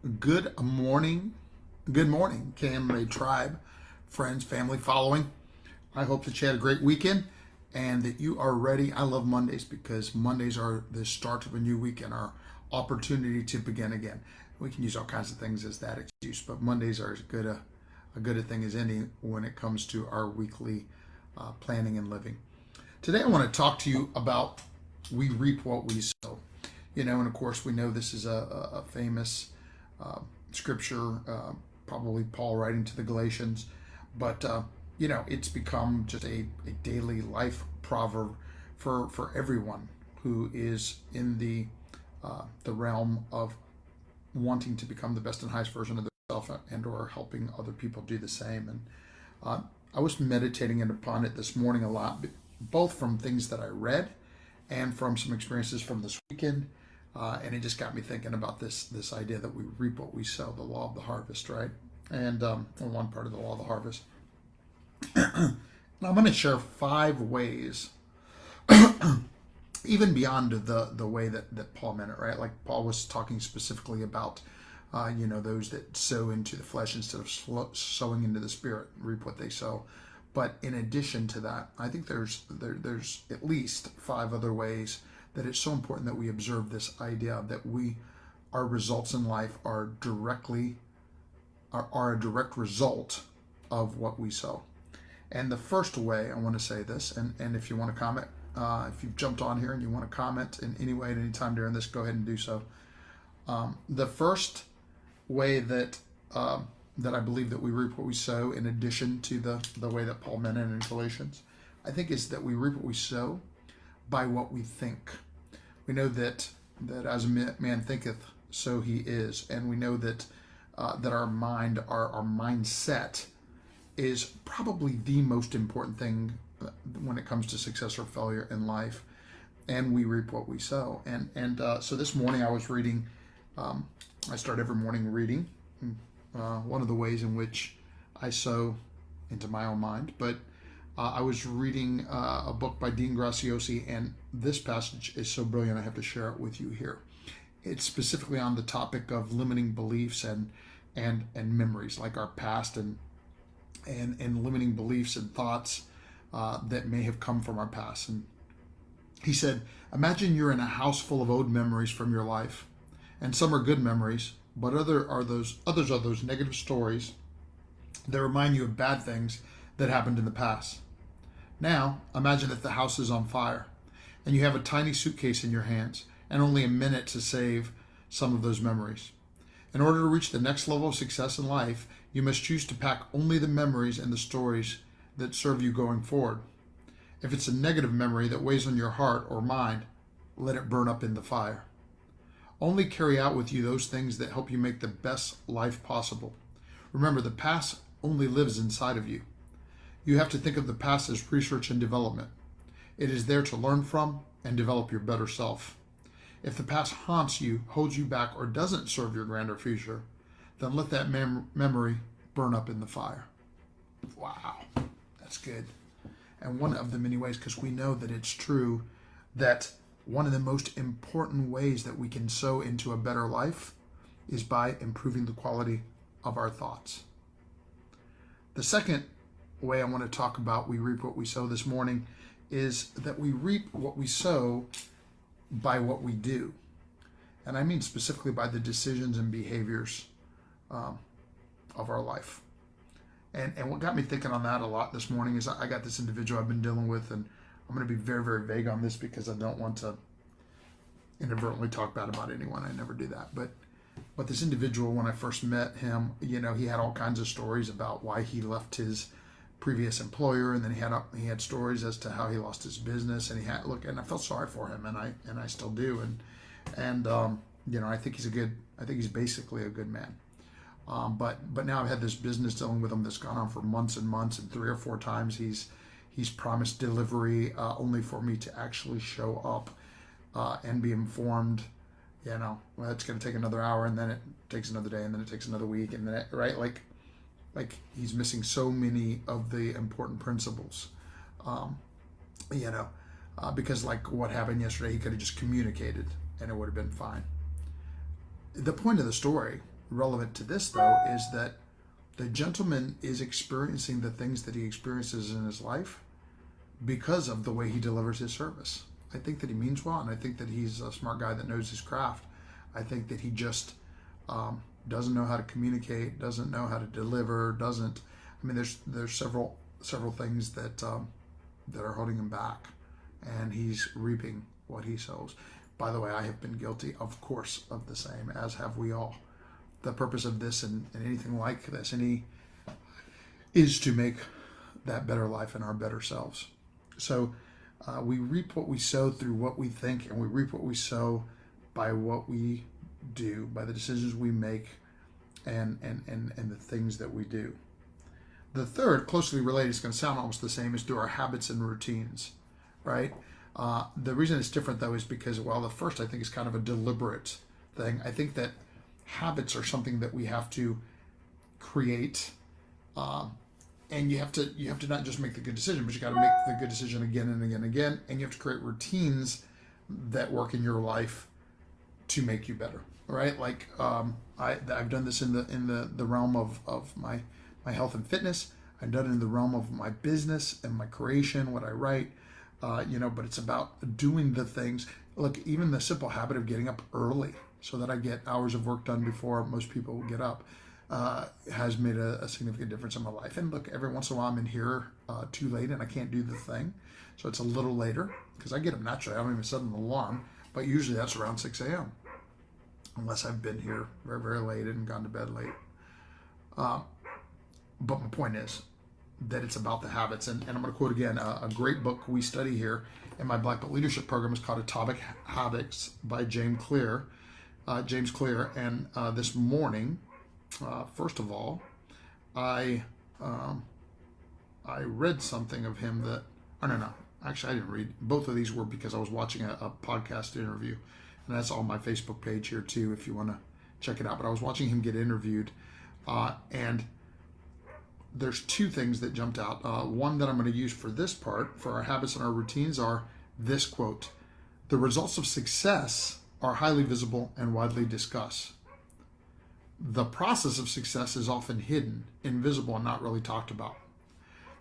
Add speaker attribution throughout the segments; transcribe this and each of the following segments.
Speaker 1: Good morning. Good morning, KMA tribe, friends, family, following. I hope that you had a great weekend and that you are ready. I love Mondays because Mondays are the start of a new week and our opportunity to begin again. We can use all kinds of things as that excuse, but Mondays are as good a thing as any when it comes to our weekly planning and living. Today, I want to talk to you about we reap what we sow. And of course, we know this is a famous scripture, probably Paul writing to the Galatians, but it's become just a daily life proverb for everyone who is in the realm of wanting to become the best and highest version of themselves and or helping other people do the same. And I was meditating upon it this morning a lot, both from things that I read and from some experiences from this weekend. And it just got me thinking about this idea that we reap what we sow, the law of the harvest, right? And one part of the law of the harvest. And I'm going to share 5 ways, even beyond the way that Paul meant it, right? Like Paul was talking specifically about, those that sow into the flesh instead of sowing into the spirit, reap what they sow. But in addition to that, I think there's at least 5 other ways that it's so important that we observe this idea that our results in life are a direct result of what we sow. And the first way I want to say this, and if you want to comment, if you've jumped on here and you want to comment in any way at any time during this, go ahead and do so. The first way that I believe that we reap what we sow, in addition to the way that Paul meant it in Galatians, I think is that we reap what we sow by what we think. We know that as a man thinketh, so he is, and we know that our mind, our mindset, is probably the most important thing when it comes to success or failure in life. And we reap what we sow. And so this morning I was reading. I start every morning reading. One of the ways in which I sow into my own mind, but I was reading a book by Dean Graciosi, and this passage is so brilliant I have to share it with you here. It's specifically on the topic of limiting beliefs and memories, like our past and limiting beliefs and thoughts that may have come from our past. And he said, imagine you're in a house full of old memories from your life, and some are good memories, but others are those negative stories that remind you of bad things that happened in the past. Now, imagine that the house is on fire and you have a tiny suitcase in your hands and only a minute to save some of those memories. In order to reach the next level of success in life, you must choose to pack only the memories and the stories that serve you going forward. If it's a negative memory that weighs on your heart or mind, let it burn up in the fire. Only carry out with you those things that help you make the best life possible. Remember, the past only lives inside of you. You have to think of the past as research and development. It is there to learn from and develop your better self. If the past haunts you, holds you back, or doesn't serve your grander future, then let that memory burn up in the fire. Wow, that's good. And one of the many ways, because we know that it's true, that one of the most important ways that we can sow into a better life is by improving the quality of our thoughts. The second way I want to talk about we reap what we sow this morning is that we reap what we sow by what we do. And I mean specifically by the decisions and behaviors of our life. And what got me thinking on that a lot this morning is I got this individual I've been dealing with, and I'm going to be very, very vague on this because I don't want to inadvertently talk bad about anyone. I never do that. But this individual, when I first met him, he had all kinds of stories about why he left his previous employer, and then he had stories as to how he lost his business, and and I felt sorry for him, and I still do, and I think he's basically a good man, but now I've had this business dealing with him that's gone on for months and months, and 3 or 4 times he's promised delivery only for me to actually show up and be informed. Well, it's going to take another hour, and then it takes another day, and then it takes another week, and then like he's missing so many of the important principles, because like what happened yesterday, he could have just communicated and it would have been fine. The point of the story relevant to this, though, is that the gentleman is experiencing the things that he experiences in his life because of the way he delivers his service. I think that he means well, and I think that he's a smart guy that knows his craft. I think that he just doesn't know how to communicate, doesn't know how to deliver, doesn't. I mean, there's several things that that are holding him back, and he's reaping what he sows. By the way, I have been guilty, of course, of the same, as have we all. The purpose of this and anything like this, is to make that better life and our better selves. So we reap what we sow through what we think, and we reap what we sow by what we do, by the decisions we make, and the things that we do. The third, closely related, is going to sound almost the same, is through our habits and routines, right? The reason it's different, though, is because, while the first, I think, is kind of a deliberate thing, I think that habits are something that we have to create, and you have to not just make the good decision, but you got to make the good decision again and again and again, and you have to create routines that work in your life to make you better, right? Like I've done this in the realm of my health and fitness. I've done it in the realm of my business and my creation, what I write, but it's about doing the things. Look, even the simple habit of getting up early so that I get hours of work done before most people get up has made a significant difference in my life. And look, every once in a while I'm in here too late and I can't do the thing. So it's a little later because I get up naturally. I don't even set an alarm, but usually that's around 6 a.m. unless I've been here very, very late and gone to bed late. But my point is that it's about the habits. And I'm going to quote again, a great book we study here in my Black Belt Leadership Program is called Atomic Habits by James Clear. And this morning, first of all, I read something of him that, no, actually I didn't read. Both of these were because I was watching a podcast interview, and that's on my Facebook page here too if you want to check it out. But I was watching him get interviewed, and there's two things that jumped out. One that I'm going to use for this part, for our habits and our routines, are this quote: "The results of success are highly visible and widely discussed. The process of success is often hidden, invisible, and not really talked about.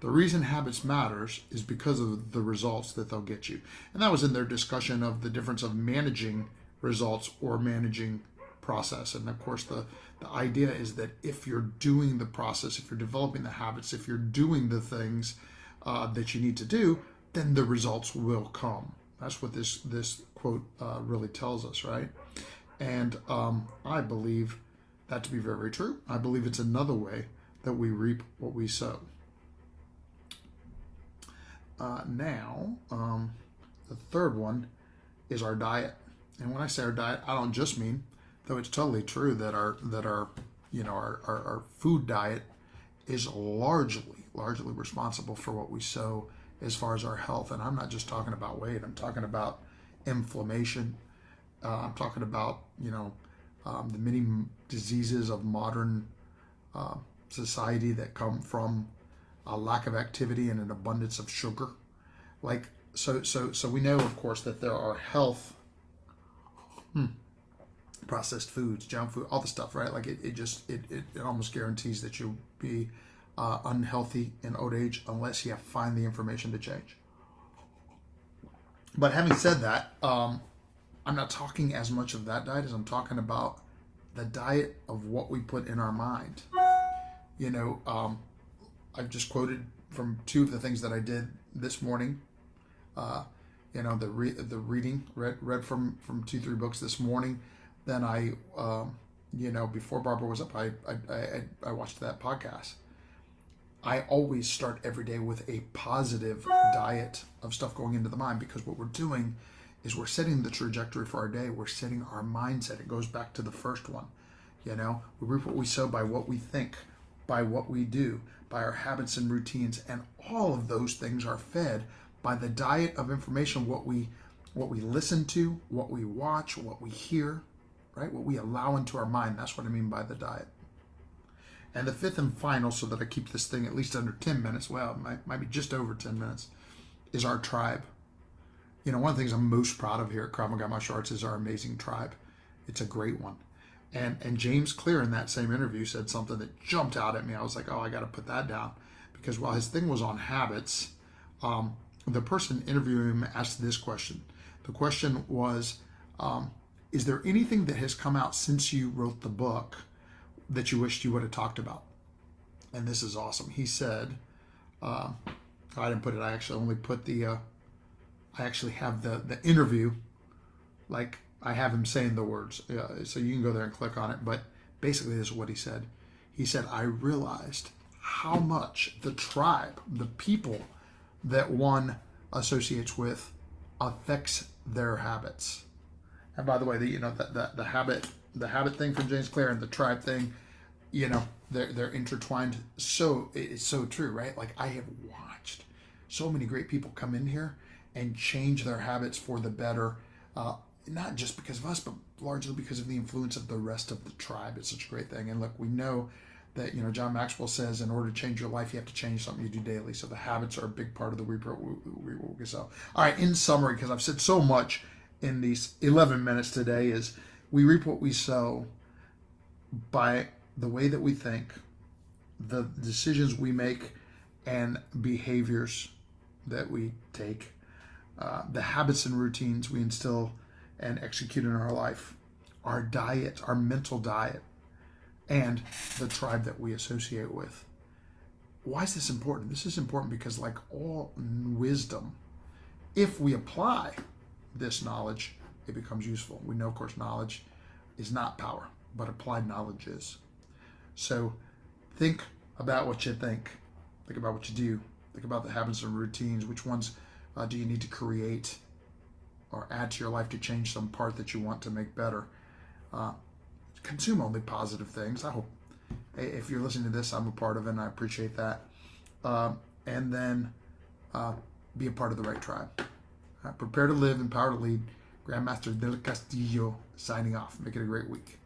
Speaker 1: The reason habits matters is because of the results that they'll get you." And that was in their discussion of the difference of managing results or managing process. And of course, the idea is that if you're doing the process, if you're developing the habits, if you're doing the things that you need to do, then the results will come. That's what this quote really tells us, right? And I believe that to be very, very true. I believe it's another way that we reap what we sow. Now, the third one is our diet. And when I say our diet, I don't just mean, though it's totally true that our food diet is largely responsible for what we sow as far as our health. And I'm not just talking about weight. I'm talking about inflammation. I'm talking about the many diseases of modern society that come from a lack of activity and an abundance of sugar. So we know, of course, that there are health processed foods, junk food, all the stuff, right? Like it almost guarantees that you'll be unhealthy in old age unless you find the information to change. But having said that, I'm not talking as much of that diet as I'm talking about the diet of what we put in our mind. I've just quoted from two of the things that I did this morning. The reading, read from 2-3 books this morning. Then I, before Barbara was up, I watched that podcast. I always start every day with a positive diet of stuff going into the mind, because what we're doing is we're setting the trajectory for our day. We're setting our mindset. It goes back to the first one. We reap what we sow by what we think, by what we do, by our habits and routines, and all of those things are fed by the diet of information, what we listen to, what we watch, what we hear, right? What we allow into our mind. That's what I mean by the diet. And the fifth and final, so that I keep this thing at least under 10 minutes, well, it might be just over 10 minutes, is our tribe. One of the things I'm most proud of here at Krav Maga Martial Arts is our amazing tribe. It's a great one. And James Clear in that same interview said something that jumped out at me. I was like, oh, I got to put that down, because while his thing was on habits, the person interviewing him asked this question. The question was, is there anything that has come out since you wrote the book that you wished you would have talked about? And this is awesome. He said, I didn't put it. I actually only put I actually have the interview, like I have him saying the words. So you can go there and click on it. But basically, this is what he said. He said, I realized how much the tribe, the people that one associates with, affects their habits. And by the way, the habit thing from James Clear and the tribe thing, they're intertwined. So it's so true, right? Like, I have watched so many great people come in here and change their habits for the better, not just because of us, but largely because of the influence of the rest of the tribe. It's such a great thing. And look, we know that, John Maxwell says, in order to change your life, you have to change something you do daily. So the habits are a big part of the reap what we sow. All right, in summary, because I've said so much in these 11 minutes today, is we reap what we sow by the way that we think, the decisions we make, and behaviors that we take, the habits and routines we instill and execute in our life, our diet, our mental diet, and the tribe that we associate with. Why is this important? This is important because, like all wisdom, if we apply this knowledge, it becomes useful. We know, of course, knowledge is not power, but applied knowledge is. So think about what you think. Think about what you do. Think about the habits and routines. Which ones do you need to create or add to your life to change some part that you want to make better? Consume only positive things. I hope, if you're listening to this, I'm a part of it, and I appreciate that. And then be a part of the right tribe. Prepare to live, empower to lead. Grandmaster del Castillo signing off. Make it a great week.